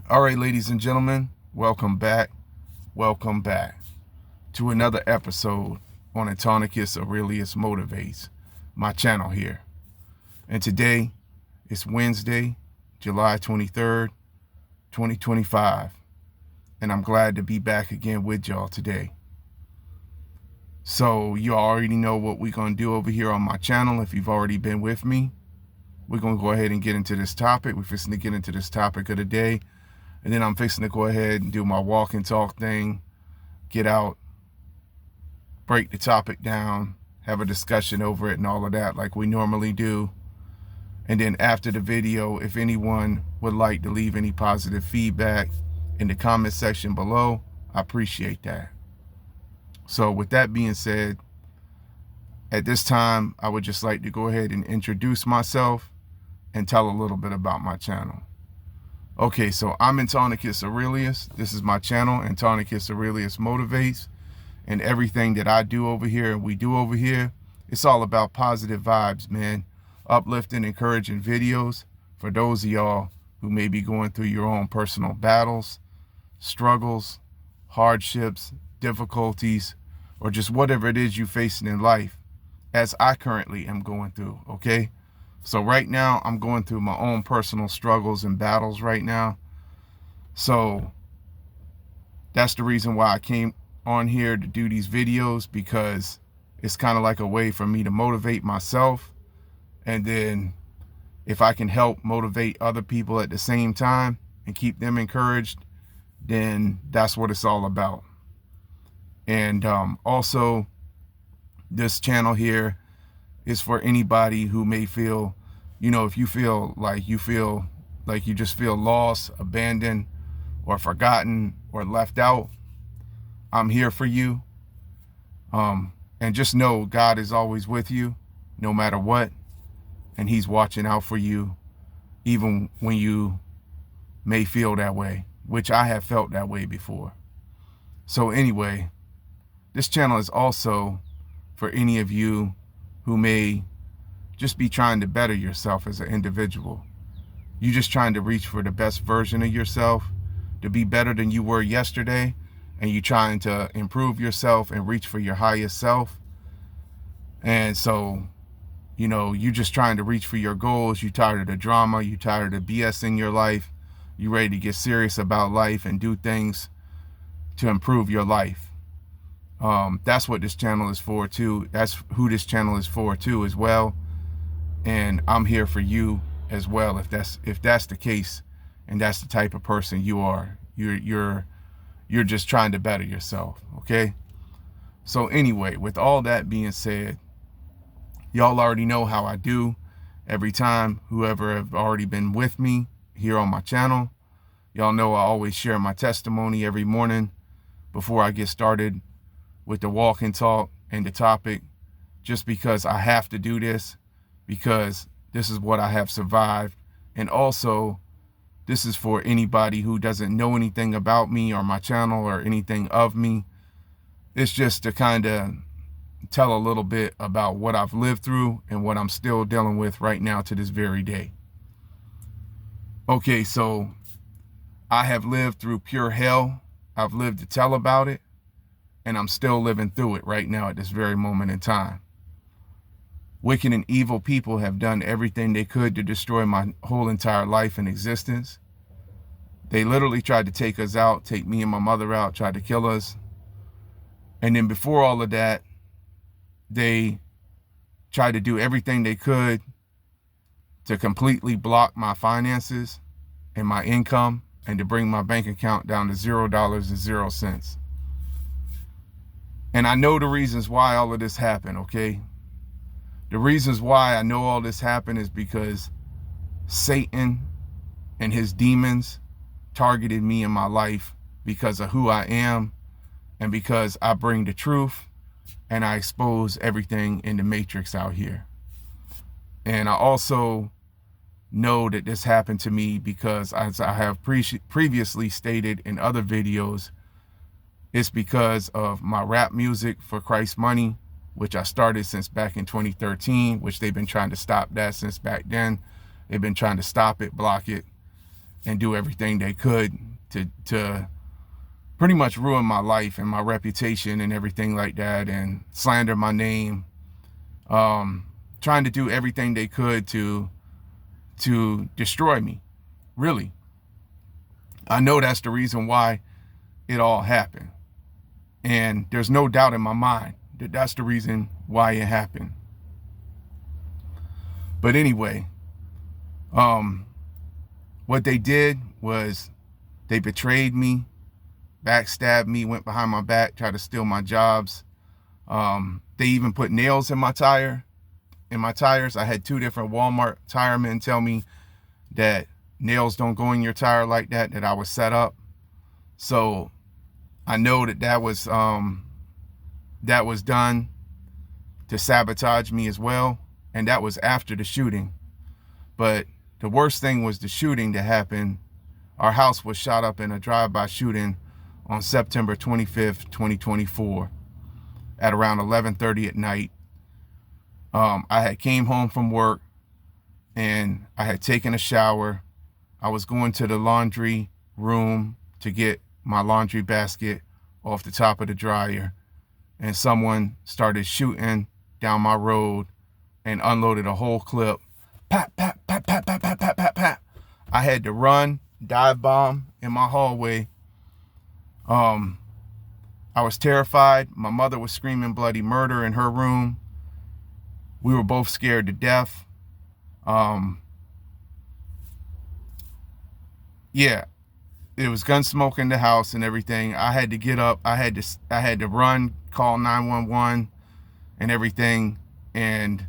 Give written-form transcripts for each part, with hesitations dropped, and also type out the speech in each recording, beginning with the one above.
All right, ladies and gentlemen, welcome back. Welcome back to another episode on Autonicus Aurelius Motivates, my channel here. And today is Wednesday, July 23rd, 2025. And I'm glad to be back again with y'all today. So you already know what we're going to do over here on my channel. If you've already been with me, we're going to go ahead and get into this topic. We're fixing to get into this topic of the day. And then I'm fixing to go ahead and do my walk and talk thing, get out, break the topic down, have a discussion over it and all of that like we normally do. And then after the video, if anyone would like to leave any positive feedback in the comment section below, I appreciate that. So with that being said, at this time, I would just like to go ahead and introduce myself and tell a little bit about my channel. Okay, so I'm Autonicus Aurelius. This is my channel, Autonicus Aurelius Motivates. And everything that I do over here and we do over here, it's all about positive vibes, man. Uplifting, encouraging videos for those of y'all who may be going through your own personal battles, struggles, hardships, difficulties, or just whatever it is you're facing in life, as I currently am going through, okay? So right now, I'm going through my own personal struggles and battles right now. So that's the reason why I came on here to do these videos, because it's kind of like a way for me to motivate myself. And then if I can help motivate other people at the same time and keep them encouraged, then that's what it's all about. And also, this channel here is for anybody who may feel, if you feel like you just feel lost, abandoned, or forgotten, or left out, I'm here for you. And just know God is always with you, no matter what. And he's watching out for you, even when you may feel that way, which I have felt that way before. So anyway, this channel is also for any of you who may just be trying to better yourself as an individual. You're just trying to reach for the best version of yourself, to be better than you were yesterday, and you're trying to improve yourself and reach for your highest self. And so, you're just trying to reach for your goals. You're tired of the drama. You're tired of BS in your life. You're ready to get serious about life and do things to improve your life. That's what this channel is for too. That's who this channel is for too as well. And I'm here for you as well, if that's the case, and that's the type of person you are. You're just trying to better yourself, okay? So anyway, with all that being said, y'all already know how I do every time. Whoever have already been with me here on my channel, y'all know I always share my testimony every morning before I get started with the walk and talk and the topic, just because I have to do this, because this is what I have survived. And also, this is for anybody who doesn't know anything about me or my channel or anything of me. It's just to kind of tell a little bit about what I've lived through and what I'm still dealing with right now to this very day. Okay, so I have lived through pure hell. I've lived to tell about it. And I'm still living through it right now at this very moment in time. Wicked and evil people have done everything they could to destroy my whole entire life and existence. They literally tried to take us out, take me and my mother out, tried to kill us. And then before all of that, they tried to do everything they could to completely block my finances and my income, and to bring my bank account down to $0.00. And I know the reasons why all of this happened, okay? The reasons why I know all this happened is because Satan and his demons targeted me in my life because of who I am, and because I bring the truth and I expose everything in the matrix out here. And I also know that this happened to me because, as I have previously stated in other videos, it's because of my rap music for Christ's money, which I started since back in 2013, which they've been trying to stop that since back then. They've been trying to stop it, block it. and do everything they could to pretty much ruin my life and my reputation and everything like that, and slander my name, trying to do everything they could to destroy me. Really, I know that's the reason why it all happened, and there's no doubt in my mind that that's the reason why it happened. But anyway, what they did was they betrayed me, backstabbed me, went behind my back, tried to steal my jobs. They even put nails in my tires. I had 2 different Walmart tire men tell me that nails don't go in your tire like that, that I was set up. So I know that was done to sabotage me as well. And that was after the shooting. But the worst thing was the shooting that happened. Our house was shot up in a drive-by shooting on September 25th, 2024 at around 11:30 at night. I had came home from work and I had taken a shower. I was going to the laundry room to get my laundry basket off the top of the dryer, and someone started shooting down my road and unloaded a whole clip. Pat, pat, pat, pat, pat, pat, pat, pat, pat. I had to run, dive bomb in my hallway. I was terrified. My mother was screaming bloody murder in her room. We were both scared to death. Yeah, it was gun smoke in the house and everything. I had to get up. I had to run, call 911 and everything. And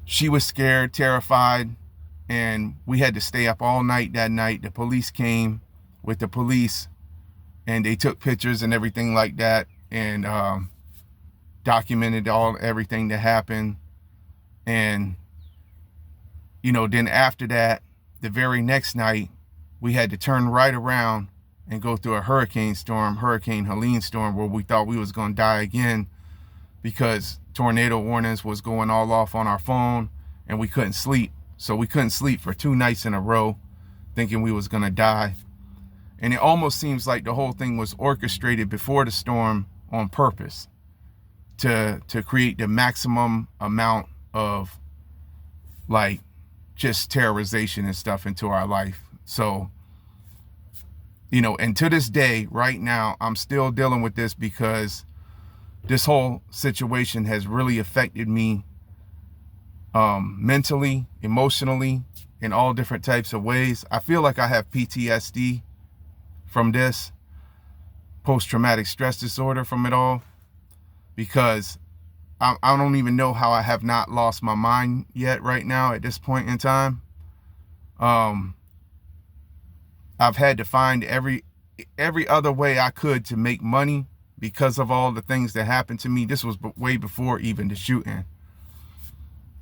she was scared, terrified, and we had to stay up all night that night. The police came with the police and they took pictures and everything like that, and documented everything that happened. And then after that, the very next night, we had to turn right around and go through a hurricane storm, Hurricane Helene storm, where we thought we was going to die again because tornado warnings was going all off on our phone and we couldn't sleep. So we couldn't sleep for 2 nights in a row thinking we was going to die. And it almost seems like the whole thing was orchestrated before the storm on purpose to create the maximum amount of like just terrorization and stuff into our life. So, and to this day, right now, I'm still dealing with this because this whole situation has really affected me mentally, emotionally, in all different types of ways. I feel like I have PTSD from this, post-traumatic stress disorder from it all, because I don't even know how I have not lost my mind yet right now at this point in time. I've had to find every other way I could to make money because of all the things that happened to me. This was way before even the shooting.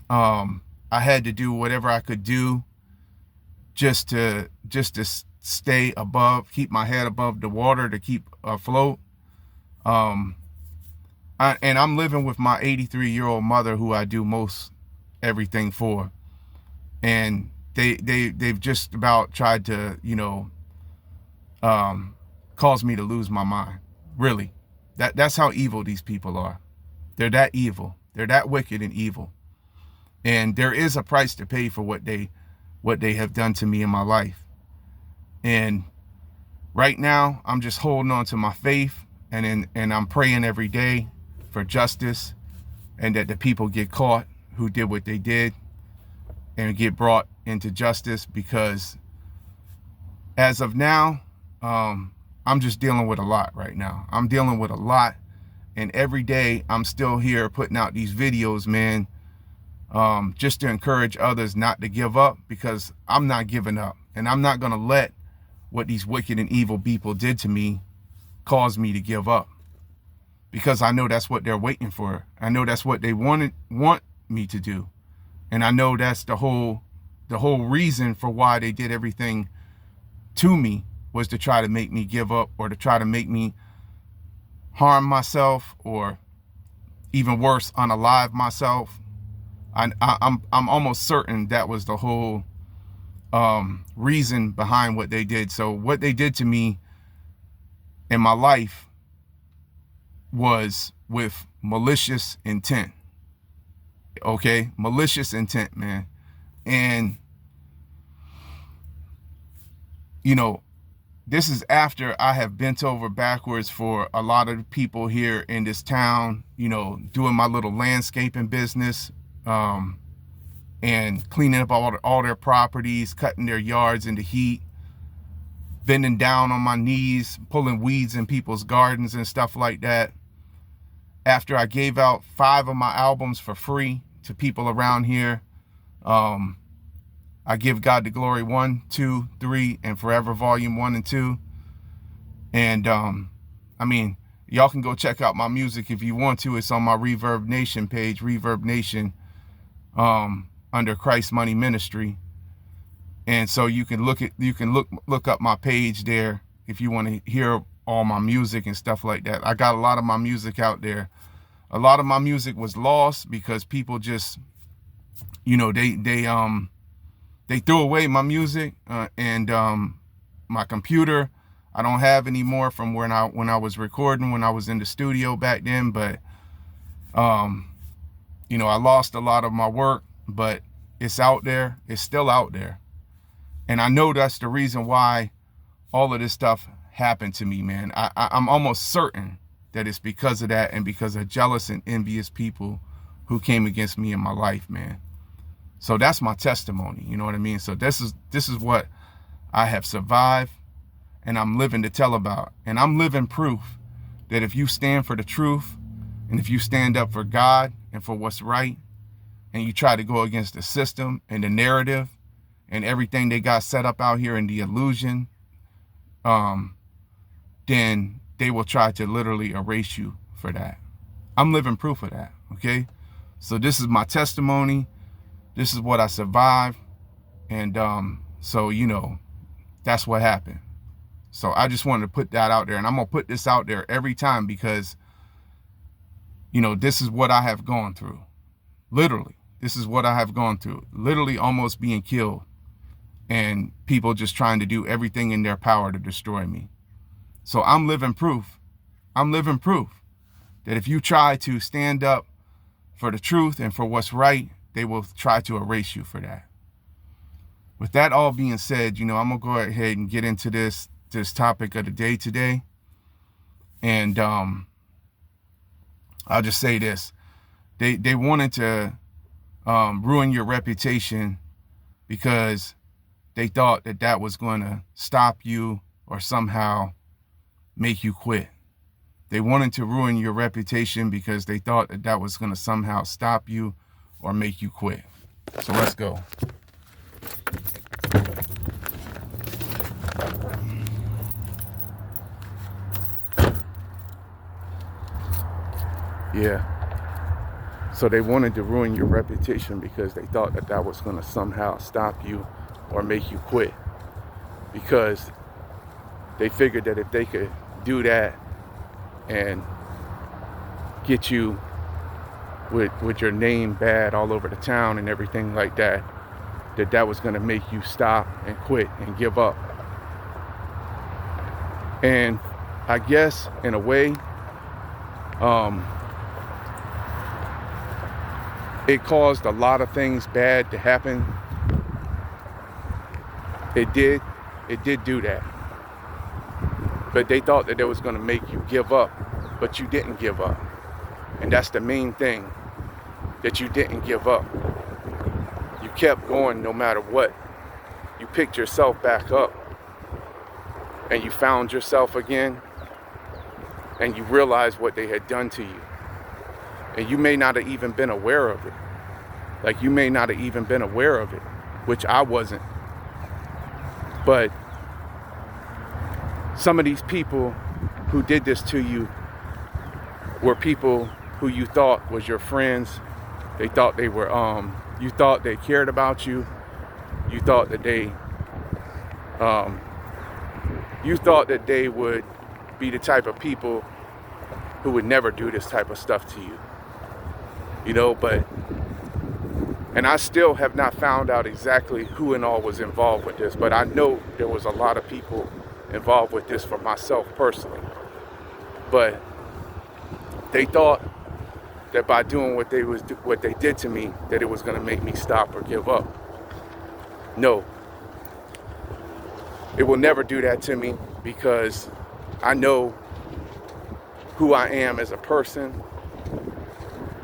I had to do whatever I could do just to stay above, keep my head above the water, to keep afloat. And I'm living with my 83-year-old mother, who I do most everything for. And they've just about tried to, cause me to lose my mind. Really. That's how evil these people are. They're that evil. They're that wicked and evil. And there is a price to pay for what they have done to me in my life. And right now, I'm just holding on to my faith, and I'm praying every day for justice, and that the people get caught who did what they did and get brought into justice, because as of now, I'm just dealing with a lot right now. I'm dealing with a lot, and every day I'm still here putting out these videos, man, just to encourage others not to give up, because I'm not giving up, and I'm not going to let what these wicked and evil people did to me cause me to give up, because I know that's what they're waiting for. I know that's what they want me to do. And I know that's the whole reason for why they did everything to me, was to try to make me give up, or to try to make me harm myself, or even worse, unalive myself, I'm almost certain that was the whole reason behind what they did. So what they did to me in my life was with malicious intent. Okay, malicious intent, man. And you know, this is after I have bent over backwards for a lot of people here in this town, you know, doing my little landscaping business, and cleaning up all their properties, cutting their yards into heat, bending down on my knees, pulling weeds in people's gardens and stuff like that. After I gave out 5 of my albums for free to people around here, I Give God the Glory 1, 2, 3, and Forever Volume 1 and 2. And I mean, y'all can go check out my music if you want to. It's on my Reverb Nation page, Reverb Nation, under Christ Money Ministry. And so you can look up my page there if you want to hear all my music and stuff like that. I got a lot of my music out there. A lot of my music was lost because people just, you know, they threw away my music, and my computer I don't have anymore from when I was recording, when I was in the studio back then. But you know, I lost a lot of my work, but it's out there. It's still out there. And I know that's the reason why all of this stuff happened to me, man. I'm almost certain that it's because of that, and because of jealous and envious people who came against me in my life, man. So that's my testimony, you know what I mean? So this is what I have survived, and I'm living to tell about. And I'm living proof that if you stand for the truth, and if you stand up for God and for what's right, and you try to go against the system and the narrative and everything they got set up out here in the illusion, then they will try to literally erase you for that. I'm living proof of that, okay? So this is my testimony. This is what I survived. And so, you know, that's what happened. So I just wanted to put that out there. And I'm going to put this out there every time because, you know, this is what I have gone through. Literally, this is what I have gone through. Literally almost being killed. And people just trying to do everything in their power to destroy me. So I'm living proof. I'm living proof that if you try to stand up for the truth and for what's right, they will try to erase you for that. With that all being said, you know, I'm going to go ahead and get into this topic of the day today. And I'll just say this. They wanted to ruin your reputation because they thought that was going to stop you or somehow make you quit. They wanted to ruin your reputation because they thought that was going to somehow stop you or make you quit. So let's go. Yeah. So they wanted to ruin your reputation because they thought that was going to somehow stop you or make you quit. Because they figured that if they could do that and get you with your name bad all over the town and everything like that, that was going to make you stop and quit and give up. And I guess in a way, it caused a lot of things bad to happen. It did do that. But they thought that it was going to make you give up, but you didn't give up. And that's the main thing, that you didn't give up. You kept going no matter what. You picked yourself back up, and you found yourself again, and you realized what they had done to you. And you may not have even been aware of it. Like, you may not have even been aware of it, which I wasn't. But some of these people who did this to you were people who you thought was your friends. They thought they were, you thought they cared about you. You thought that they would be the type of people who would never do this type of stuff to you. You know, but And I still have not found out exactly who and all was involved with this, but I know there was a lot of people involved with this for myself personally. But they thought that by doing what they did to me, that it was going to make me stop or give up. No, it will never do that to me, because I know who I am as a person,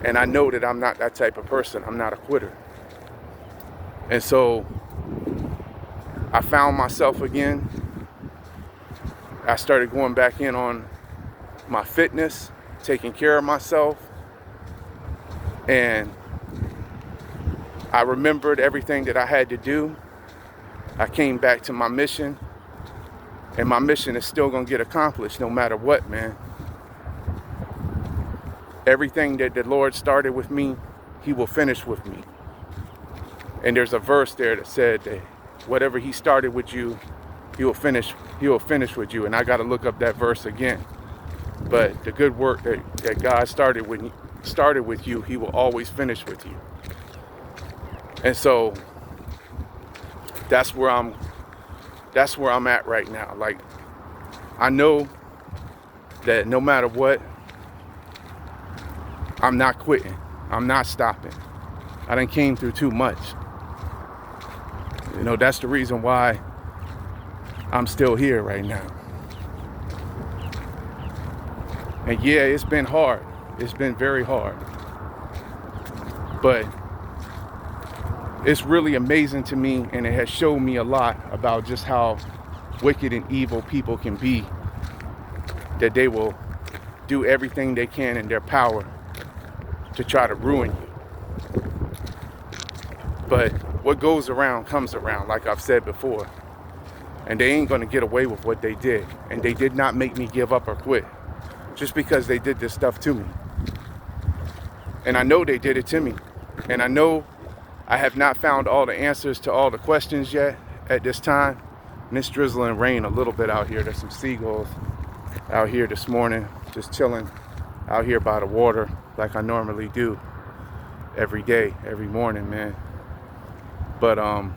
and I know that I'm not that type of person. I'm not a quitter. And so I found myself again. I started going back in on my fitness, taking care of myself, and I remembered everything that I had to do. I came back to my mission, and my mission is still gonna get accomplished no matter what, man. Everything that the Lord started with me, He will finish with me. And there's a verse there that said that whatever He started with you, He will finish with you. And I got to look up that verse again. But the good work that God started with you, He will always finish with you. And so that's where I'm at right now. Like, I know that no matter what, I'm not quitting. I'm not stopping. I done came through too much. You know, that's the reason why I'm still here right now. And yeah, it's been hard. It's been very hard. But it's really amazing to me, and it has shown me a lot about just how wicked and evil people can be, that they will do everything they can in their power to try to ruin you. But what goes around comes around, like I've said before. And they ain't gonna get away with what they did. And they did not make me give up or quit just because they did this stuff to me. And I know they did it to me. And I know I have not found all the answers to all the questions yet at this time. And it's drizzling rain a little bit out here. There's some seagulls out here this morning, just chilling out here by the water like I normally do every day, every morning, man. But I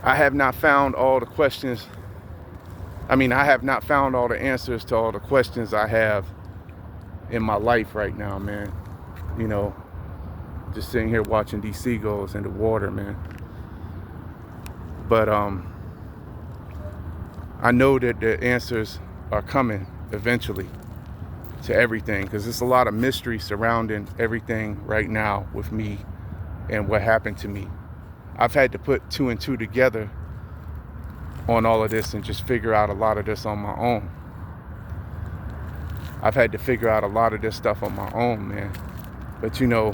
have not found all the questions. I have not found all the answers to all the questions I have in my life right now, man. You know, just sitting here watching these seagulls in the water, man. But I know that the answers are coming eventually to everything, because there's a lot of mystery surrounding everything right now with me and what happened to me. I've had to put 2 and 2 together on all of this and just figure out a lot of this on my own. I've had to figure out a lot of this stuff on my own, man. But you know,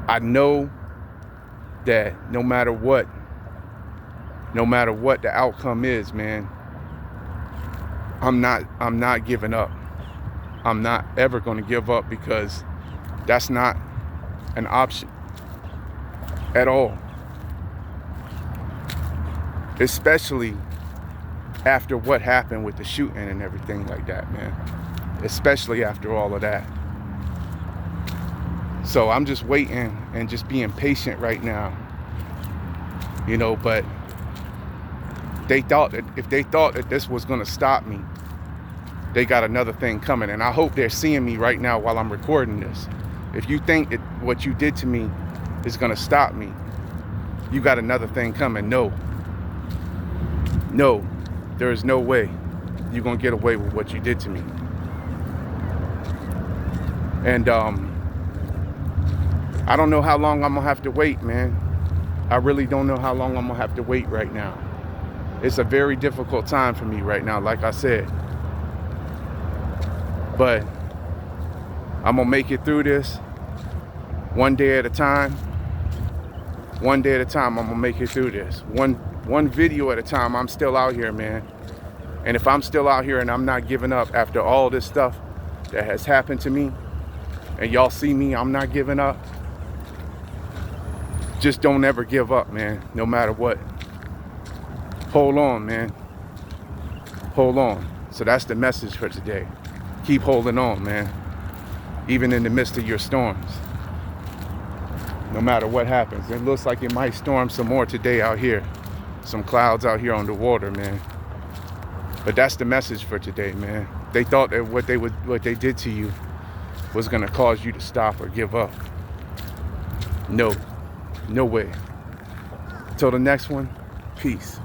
I know that no matter what the outcome is, man, I'm not giving up. I'm not ever going to give up, because that's not an option at all. Especially after what happened with the shooting and everything like that, man. Especially after all of that. So I'm just waiting and just being patient right now. You know, but if they thought that this was going to stop me, they got another thing coming. And I hope they're seeing me right now while I'm recording this. If you think that what you did to me is going to stop me, you got another thing coming. No, there is no way you're going to get away with what you did to me. And I don't know how long I'm going to have to wait, man. I really don't know how long I'm going to have to wait right now. It's a very difficult time for me right now, like I said. But I'm going to make it through this one day at a time. One day at a time, I'm going to make it through this. One video at a time. I'm still out here, man. And if I'm still out here and I'm not giving up after all this stuff that has happened to me, and y'all see me, I'm not giving up, just don't ever give up, man, no matter what. Hold on, man. Hold on. So that's the message for today. Keep holding on, man. even in the midst of your storms. No matter what happens. It looks like it might storm some more today out here. Some clouds out here on the water, man. But that's the message for today, man. They thought that what they did to you was gonna cause you to stop or give up. No way. Till the next one, peace.